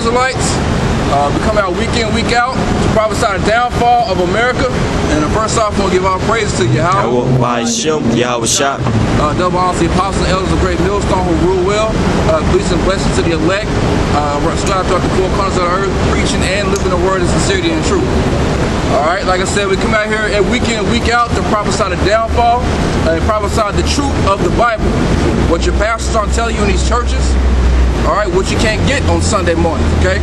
Israelites. We come out week in, week out to prophesy the downfall of America. And first off, we'll give our praise to Yahweh. Double honor to the apostles and elders of great millstone who rule well. Peace and blessings to the elect. Strive throughout the four corners of the earth, preaching and living the word in sincerity and truth. Alright, like I said, we come out here week in, week out to prophesy the downfall and prophesy the truth of the Bible. What your pastors aren't telling you in these churches. Alright, what you can't get on Sunday mornings, okay?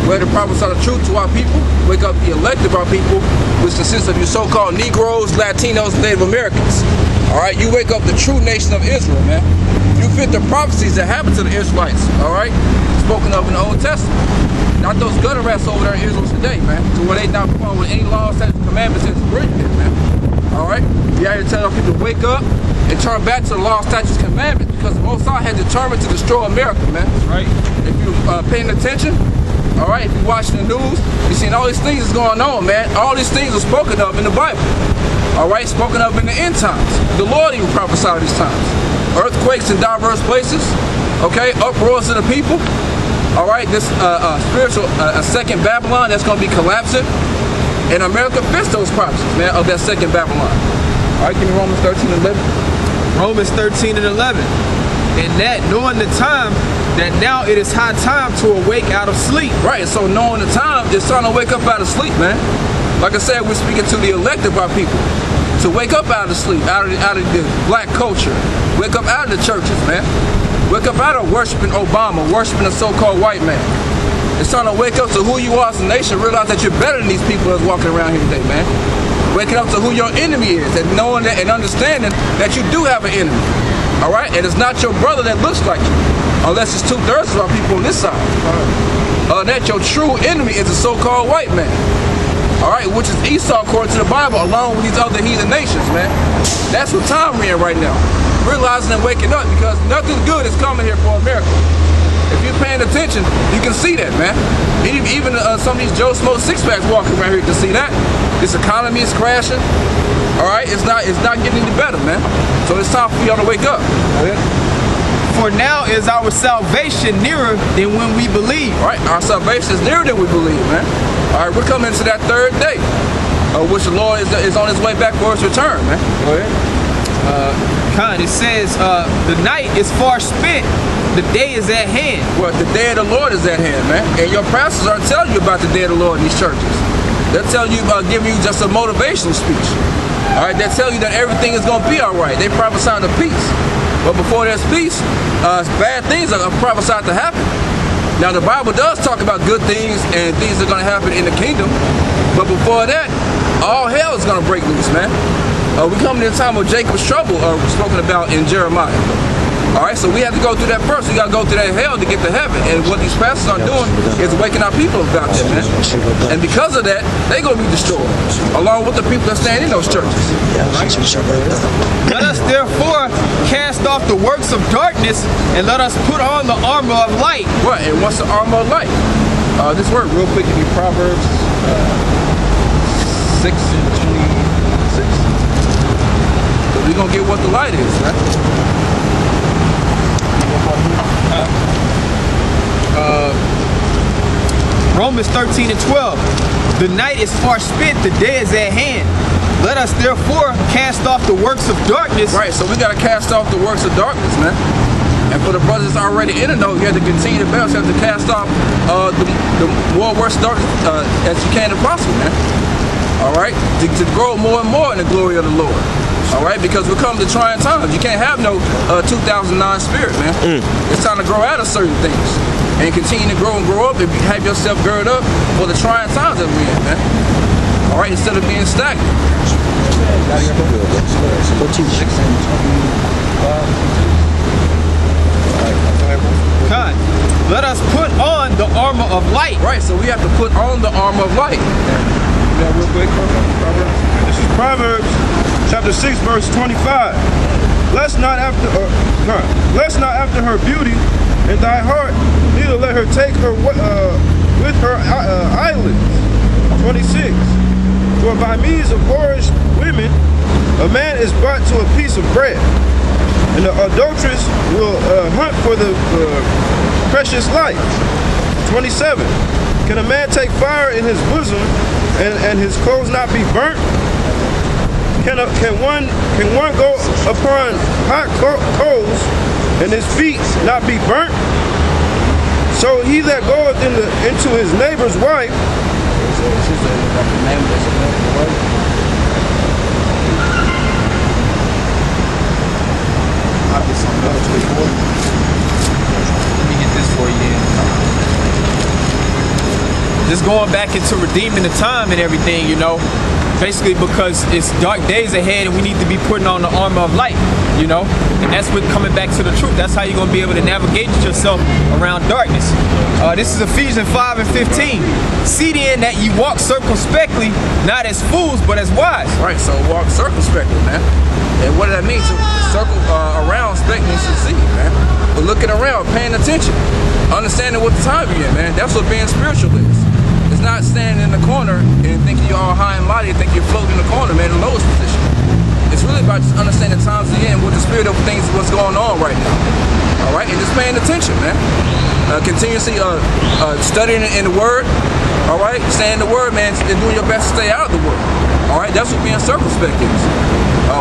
We're to prophesy the truth to our people, wake up the elect of our people, which consists of you so-called Negroes, Latinos, and Native Americans. Alright, you wake up the true nation of Israel, man. You fit the prophecies that happened to the Israelites, alright? Spoken of in the Old Testament. Not those gutter rats over there in Israel today, man. To where they not following any laws, statutes, commandments that's written here, man. Alright? You have to tell people to wake up and turn back to the law, statutes, commandments, because the Most High had determined to destroy America, man. That's right. If you're paying attention, alright, if you're watching the news, you're seeing all these things that's going on, man. All these things are spoken of in the Bible. Alright, spoken of in the end times. The Lord even prophesied these times. Earthquakes in diverse places, okay, uproars of the people. Alright, this spiritual second Babylon that's going to be collapsing. And America fits those prophecies, man, of that second Babylon. Alright, give me Romans 13 and 11. Romans 13 and 11. And that knowing the time, that now it is high time to awake out of sleep. Right, so knowing the time, it's time to wake up out of sleep, man. Like I said, we're speaking to the elect of our people. To wake up out of sleep, out of the black culture. Wake up out of the churches, man. Wake up out of worshiping Obama, worshiping a so-called white man. It's time to wake up to who you are as a nation, realize that you're better than these people that's walking around here today, man. Waking up to who your enemy is, and knowing that and understanding that you do have an enemy. Alright? And it's not your brother that looks like you. Unless it's 2/3 of our people on this side. That your true enemy is a so-called white man. Alright, which is Esau according to the Bible, along with these other heathen nations, man. That's what time we're in right now. Realizing and waking up, because nothing good is coming here for America. If you're paying attention, you can see that, man. Even some of these Joe Smo six-packs walking around here, you can see that. This economy is crashing. Alright, it's not getting any better, man. So it's time for y'all to wake up. For now is our salvation nearer than when we believe. Alright, our salvation is nearer than we believe, man. Alright, we're coming into that third day, which the Lord is on his way back for his return, man. Go ahead. It says, the night is far spent, the day is at hand. Well, the day of the Lord is at hand, man. And your pastors aren't telling you about the day of the Lord in these churches. They're telling you about giving you just a motivational speech. Alright, they tell you that everything is going to be alright. They prophesy the peace. But before there's peace, bad things are prophesied to happen. Now the Bible does talk about good things and things that are going to happen in the kingdom. But before that, all hell is going to break loose, man. We come to the time of Jacob's trouble, spoken about in Jeremiah. Alright, so we have to go through that first. We got to go through that hell to get to heaven. And what these pastors are doing is waking our people about that, man. And because of that, they're going to be destroyed, along with the people that stand in those churches. Let us therefore cast off the works of darkness and let us put on the armor of light. Right, and what's the armor of light? This word real quick can be Proverbs 6 and 26. So we're going to get what the light is, man. Romans 13 and 12. The night is far spent, the day is at hand. Let us therefore cast off the works of darkness. Right, so we got to cast off the works of darkness, man. And for the brothers already in the know, you have to continue to balance, you have to cast off the more works of darkness as you can if possible, man. Alright, to grow more and more in the glory of the Lord. Alright, because we're coming to trying times. You can't have no 2009 spirit, man. It's time to grow out of certain things. And continue to grow and grow up and have yourself girded up for the trying times that we're in, man. Alright, instead of being stagnant. Let us put on the armor of light. Right, so we have to put on the armor of light. Real quick, this is Proverbs chapter 6, verse 25. Lest not after her beauty in thy heart, neither let her take her with her eyelids. 26. For by means of whorish women, a man is brought to a piece of bread, and the adulteress will hunt for the precious life. 27. Can a man take fire in his bosom and his clothes not be burnt? Can one go upon hot coals and his feet not be burnt? So he that goeth into his neighbor's wife, Let me get this for you. Just going back into redeeming the time and everything, you know, basically because it's dark days ahead and we need to be putting on the armor of light, you know, and that's what coming back to the truth. That's how you're going to be able to navigate yourself around darkness. This is Ephesians 5 and 15. See then that you walk circumspectly, not as fools, but as wise. Right, so walk circumspectly, man. And what does that mean? To circle around, expecting to succeed, man. But looking around, paying attention, understanding what the time you're in, man. That's what being spiritual is. It's not standing in the corner and thinking you're all high and mighty and think you're floating in the corner, man, in the lowest position. It's really about just understanding times you're in, what the spirit of things, what's going on right now. All right, and just paying attention, man. Continuously studying in the Word. All right, staying in the Word, man, and doing your best to stay out of the Word. All right, that's what being circumspect is.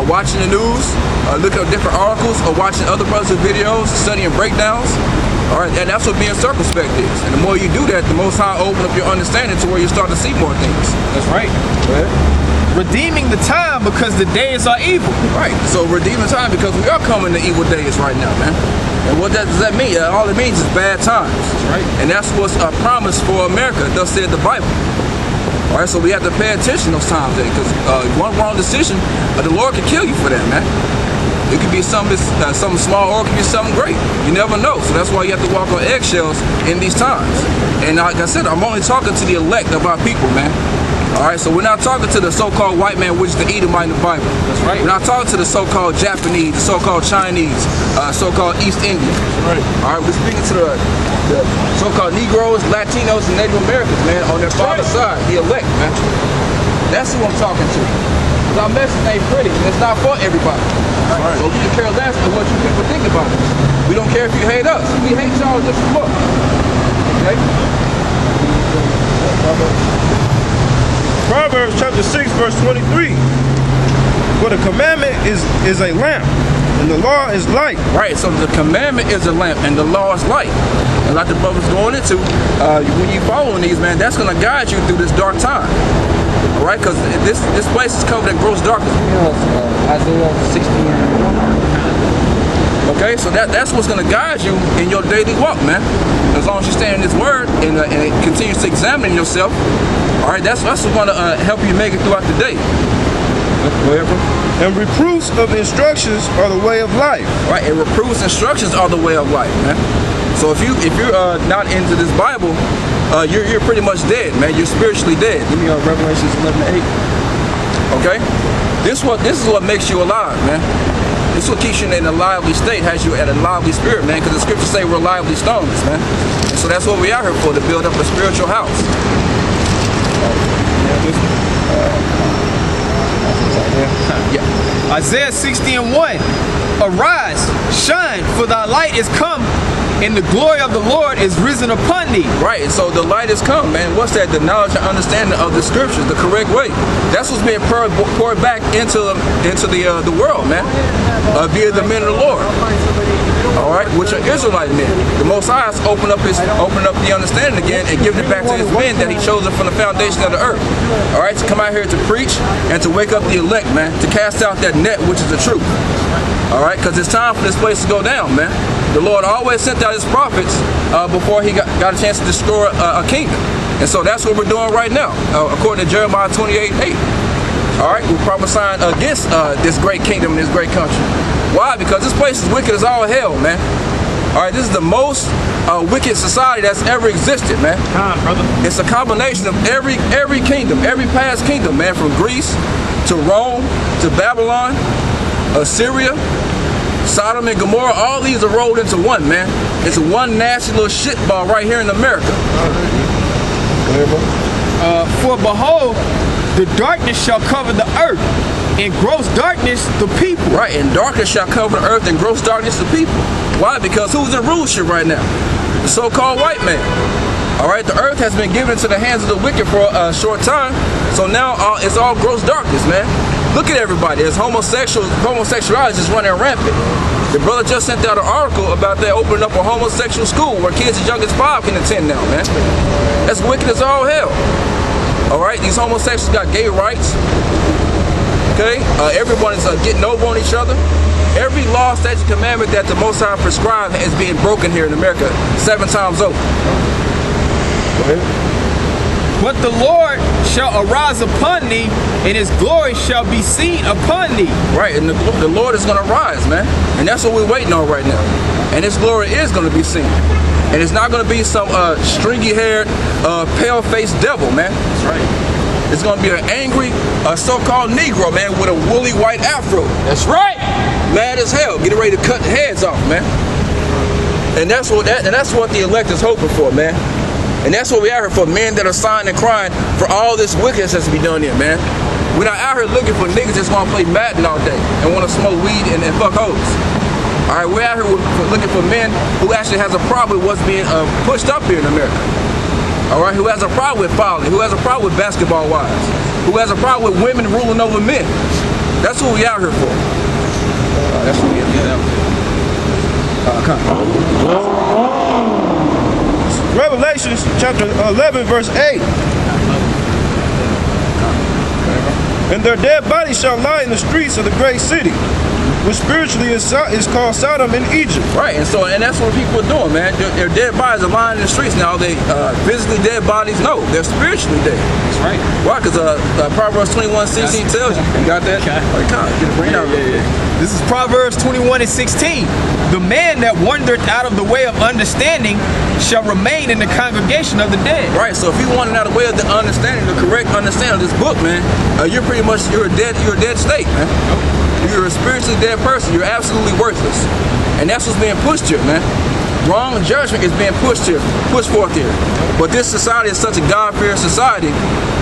Watching the news, looking at different articles, or watching other brothers' videos, studying breakdowns. All right, and that's what being circumspect is. And the more you do that, the Most High open up your understanding to where you start to see more things. That's right. Redeeming the time because the days are evil. Right. So redeeming time because we are coming to evil days right now, man. And what does that mean? All it means is bad times. That's right. And that's what's a promise for America. Thus said the Bible. All right. So we have to pay attention those times, because one wrong decision, the Lord can kill you for that, man. It could be something small, or it could be something great. You never know. So that's why you have to walk on eggshells in these times. And like I said, I'm only talking to the elect of our people, man. All right, so we're not talking to the so-called white man, which is the Edomite in the Bible. That's right. We're not talking to the so-called Japanese, the so-called Chinese, so-called East Indians. right. All right, we're speaking to the so-called Negroes, Latinos, and Native Americans, man, on their father's side, the elect, man. That's who I'm talking to. Our message ain't pretty, and it's not for everybody. Right. So we can care less of what you people think about us. We don't care if you hate us. We hate y'all just as much. Okay? Proverbs chapter 6, verse 23. For the commandment is a lamp, and the law is light. Right, so the commandment is a lamp, and the law is light. And like the brother's going into, when you following these, man, that's going to guide you through this dark time. All right, because this place is covered in gross darkness. Isaiah 60. Okay, so that's what's going to guide you in your daily walk, man. As long as you stay in this word and continue to examine yourself, all right, that's what's going to help you make it throughout the day. Go ahead, bro. And reproofs of instructions are the way of life. Right, and reproofs, instructions are the way of life, man. So if you're not into this Bible, you're pretty much dead, man. You're spiritually dead. Give me Revelations 11:8. Okay, this is what makes you alive, man. This is what keeps you in a lively state, has you at a lively spirit, man. Because the scriptures say we're lively stones, man. And so that's what we out here for, to build up a spiritual house. Yeah. Isaiah 60:1. Arise, shine, for thy light is come, and the glory of the Lord is risen upon thee. Right, and so the light has come, man. What's that? The knowledge and understanding of the scriptures, the correct way. That's what's being poured back into the world, man. Via the men of the Lord. All right, which are Israelite men. The Most High has opened up the understanding again and given it back to His men that He chosen from the foundation of the earth. All right, to come out here to preach and to wake up the elect, man. To cast out that net, which is the truth. All right, because it's time for this place to go down, man. The Lord always sent out His prophets before He got a chance to destroy a kingdom. And so that's what we're doing right now, according to Jeremiah 28:8. All right, we're prophesying against this great kingdom and this great country. Why? Because this place is wicked as all hell, man. All right, this is the most wicked society that's ever existed, man. Brother. It's a combination of every kingdom, every past kingdom, man, from Greece to Rome to Babylon, Assyria, Sodom and Gomorrah. All these are rolled into one, man. It's one nasty little shitball right here in America. For behold, the darkness shall cover the earth, and gross darkness the people. Right, and darkness shall cover the earth, and gross darkness the people. Why? Because who's in rulership right now? The so-called white man. All right, the earth has been given into the hands of the wicked for a short time. So now it's all gross darkness, man. Look at everybody. There's homosexuality just running rampant. The brother just sent out an article about that opening up a homosexual school where kids as young as 5 can attend now, man. That's wicked as all hell. All right, these homosexuals got gay rights. Okay, everyone is getting over on each other. Every law, statute, commandment that the Most High prescribed is being broken here in America 7 times over. Go ahead. But the Lord shall arise upon thee, and his glory shall be seen upon thee. Right, and the Lord is going to rise, man. And that's what we're waiting on right now. And his glory is going to be seen. And it's not going to be some stringy-haired, pale-faced devil, man. That's right. It's going to be an angry, so-called Negro, man, with a woolly white afro. That's right. Mad as hell, getting ready to cut the heads off, man. And that's what the elect is hoping for, man. And that's what we out here for, men that are sighing and crying for all this wickedness that's to be done here, man. We're not out here looking for niggas that's gonna play Madden all day and wanna smoke weed and fuck hoes. All right, we're out here looking for men who actually has a problem with what's being pushed up here in America. All right, who has a problem with folly, who has a problem with basketball wives, who has a problem with women ruling over men. That's what we out here for. That's what we out here for. Revelations chapter 11, verse 8. And their dead bodies shall lie in the streets of the great city, which spiritually is called Sodom and Egypt. Right, and that's what people are doing, man. Their dead bodies are lying in the streets. Now, they physically dead bodies? No, they're spiritually dead. That's right. Why? Because Proverbs 21:16 tells you. You got that? Okay. Get it, bring it out. This is Proverbs 21:16. The man that wandered out of the way of understanding shall remain in the congregation of the dead. Right, so if you wanted out of the way of the understanding, the correct understanding of this book, man, you're a dead state, man. You're a spiritually dead person. You're absolutely worthless. And that's what's being pushed here, man. Wrong judgment is being pushed forth here. But this society is such a God-fearing society,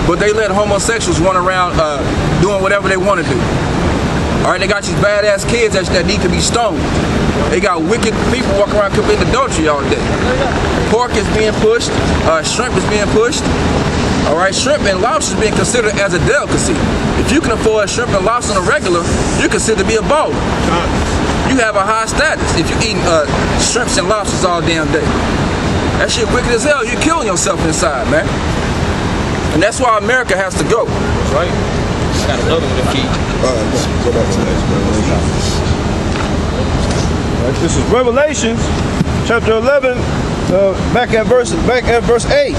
but they let homosexuals run around doing whatever they want to do. All right, they got these badass kids that need to be stoned. They got wicked people walking around committing adultery all day. Pork is being pushed. Shrimp is being pushed. All right, shrimp and lobster is being considered as a delicacy. If you can afford shrimp and lobster on a regular, you're considered to be a baller. You have a high status if you're eating shrimps and lobsters all damn day. That shit wicked as hell. You're killing yourself inside, man. And that's why America has to go. That's right. I got another one to keep. Go back to that. This is Revelations chapter 11, back at verse 8.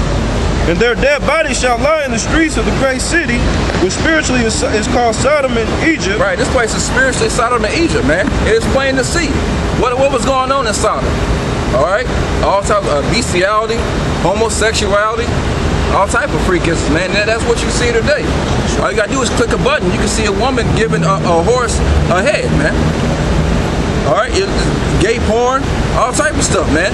And their dead bodies shall lie in the streets of the great city, which spiritually is called Sodom and Egypt. Right, this place is spiritually Sodom and Egypt, man. It is plain to see. What was going on in Sodom? All right, all type of bestiality, homosexuality, all type of freakism, man. That's what you see today. All you gotta do is click a button. You can see a woman giving a horse a head, man. All right, gay porn, all type of stuff, man.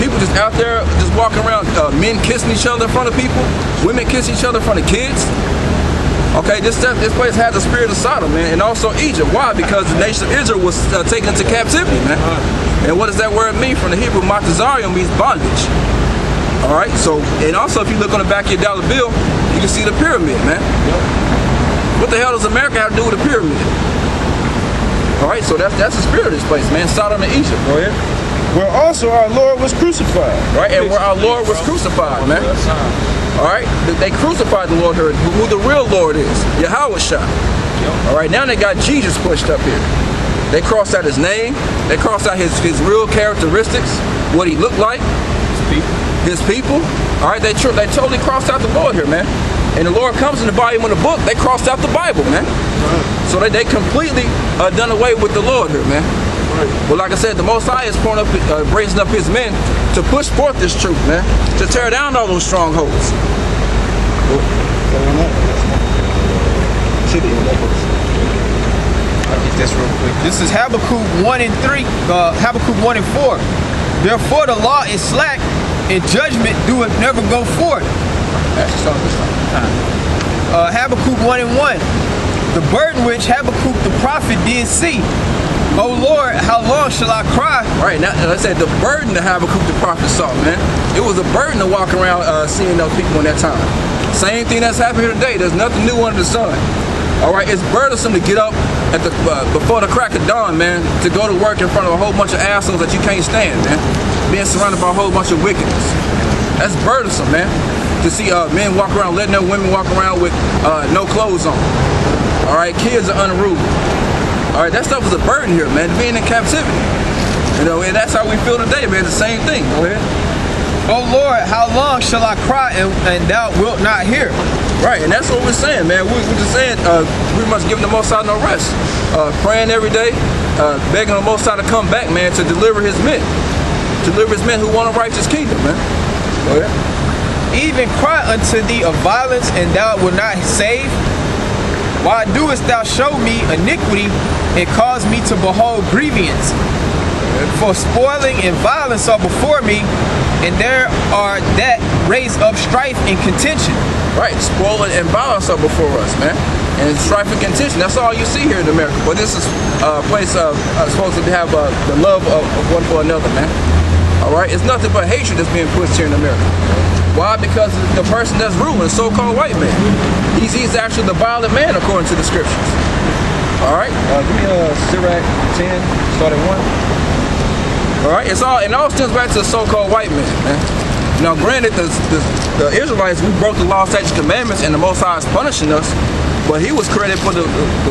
People just out there just walking around, men kissing each other in front of people, women kissing each other in front of kids. Okay, this place has the spirit of Sodom, man, and also Egypt. Why? Because the nation of Israel was taken into captivity, man. And what does that word mean? From the Hebrew, matazarium means bondage. All right, so, and also if you look on the back of your dollar bill, you can see the pyramid, man. What the hell does America have to do with a pyramid? All right, so that's the spirit of this place, man. Sodom and Egypt. Go ahead. Where also our Lord was crucified. Right, and where our Lord was crucified, man. All right, they crucified the Lord here, who the real Lord is, Yahweh Shah. All right, now they got Jesus pushed up here. They crossed out his name. They crossed out his real characteristics, what he looked like, his people. All right, they totally crossed out the Lord here, man. And the Lord comes in the volume of the book. They crossed out the Bible, man. So they completely done away with the Lord here, man. Well, like I said, the Most High is raising up his men to push forth this truth, man, to tear down all those strongholds. I'll get this real quick. This is Habakkuk 1:3, Habakkuk 1:4. Therefore the law is slack, and judgment doeth never go forth. Habakkuk 1:1. The burden which Habakkuk the prophet did see, Oh Lord, how long shall I cry? Right, now, like I said, the burden that Habakkuk the prophet saw, man. It was a burden to walk around seeing those people in that time. Same thing that's happening here today. There's nothing new under the sun. All right, it's burdensome to get up at the before the crack of dawn, man, to go to work in front of a whole bunch of assholes that you can't stand, man. Being surrounded by a whole bunch of wickedness. That's burdensome, man. To see men walk around, letting their women walk around with no clothes on. All right, kids are unruly. All right, that stuff is a burden here, man, being in captivity. You know, and that's how we feel today, man. It's the same thing. Go ahead. Oh Lord, how long shall I cry and thou wilt not hear? Right, and that's what we're saying, man. We're just saying we must give the Most High no rest. Praying every day, begging the Most High to come back, man, to deliver his men. Deliver his men who want a righteous kingdom, man. Go ahead. Even cry unto thee of violence, and thou wilt not save? Why doest thou show me iniquity and cause me to behold grievance? For spoiling and violence are before me, and there are that raise up strife and contention. Right, spoiling and violence are before us, man. And strife and contention, that's all you see here in America. But this is a place supposed to have the love of one for another, man. All right, it's nothing but hatred that's being pushed here in America. Why? Because the person that's ruling, so-called white man, he's actually the violent man according to the scriptures. All right, give me Sirach 10, start at 1. All right, it all stems back to the so-called white man. Now, granted, the Israelites, we broke the law, statutes, commandments, and the Most High is punishing us. But he was created for the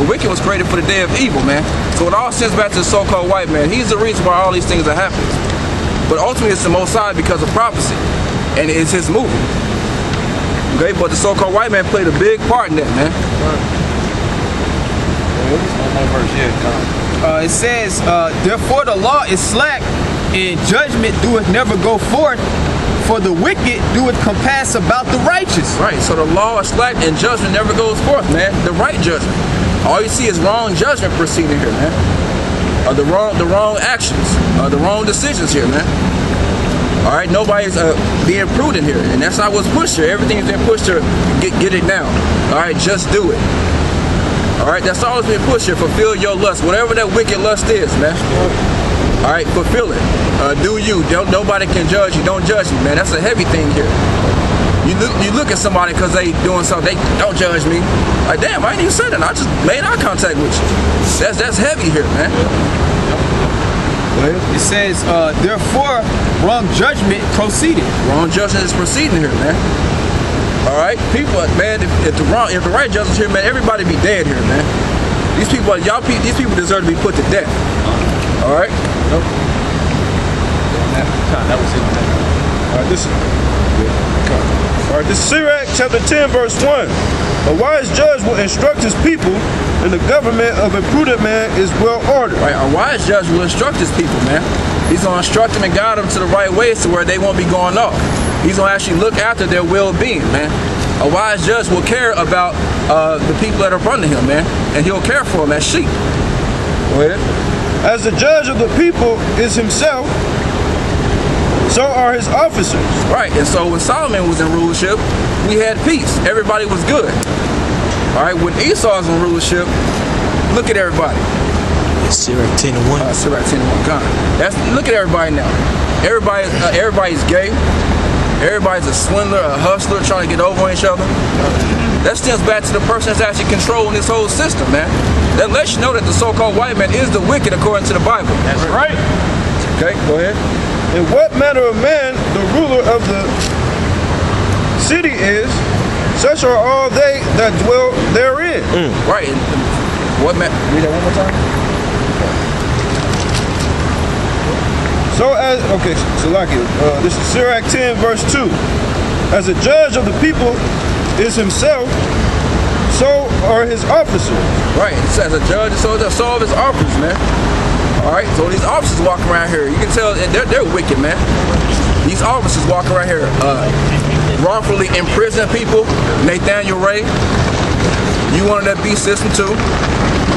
wicked was created for the day of evil, man. So it all stems back to the so-called white man. He's the reason why all these things are happening. But ultimately, it's the Most High because of prophecy, and it's his movement. Okay, but the so-called white man played a big part in that, man. It says, therefore the law is slack, and judgment doeth never go forth, for the wicked doeth compass about the righteous. Right, so the law is slack and judgment never goes forth, man. The right judgment. All you see is wrong judgment proceeding here, man. The wrong actions, the wrong decisions here, man. All right, nobody's being prudent here, and that's how it's pushed here. Everything's been pushed to get it now. All right, just do it. All right, that's all that's been pushed here. Fulfill your lust, whatever that wicked lust is, man. All right, fulfill it. Do you? Nobody can judge you. Don't judge me, man. That's a heavy thing here. You look at somebody because they doing something. They don't judge me. Like, damn, I didn't even say that. I just made eye contact with you. That's heavy here, man. It says, therefore, wrong judgment proceeded. Wrong judgment is proceeding here, man. All right, people, man. If the right judgment here, man, everybody be dead here, man. These people deserve to be put to death. All right. Nope. That was it. All right, this is Sirach chapter 10, verse 1. A wise judge will instruct his people, and the government of a prudent man is well ordered. Right, a wise judge will instruct his people, man. He's going to instruct them and guide them to the right ways to where they won't be going off. He's going to actually look after their well-being, man. A wise judge will care about the people that are under him, man, and he'll care for them as sheep. Go ahead. As the judge of the people is himself, so are his officers. Right, and so when Solomon was in rulership, we had peace. Everybody was good. All right, when Esau was in rulership, look at everybody. Sirach 10 and 1. Sirach 10 and 1, God. Look at everybody now. Everybody's gay. Everybody's a swindler, a hustler, trying to get over on each other. That stems back to the person that's actually controlling this whole system, man. That lets you know that the so-called white man is the wicked according to the Bible. That's right. Okay, go ahead. In what manner of man the ruler of the city is, such are all they that dwell therein. Right. What man? Read that one more time. This is Sirach 10, verse 2. As a judge of the people is himself, so are his officers. Right. As a judge, so are his officers, man. All right. So these officers walking around here, you can tell they're wicked, man. These officers walking around here, wrongfully imprison people. Nathaniel Ray, you wanted that beast system too.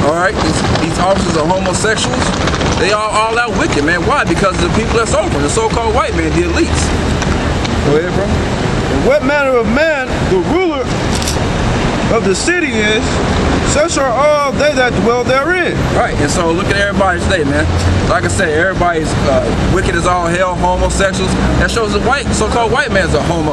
All right. These officers are homosexuals. They are all out wicked, man. Why? Because the people that's over, the so-called white man, the elites. Go ahead, bro. In what manner of man the ruler of the city is, Such are all they that dwell therein. Right, and so look at everybody today, man. Like I said, everybody's wicked as all hell, homosexuals. That shows the so-called white man's a homo.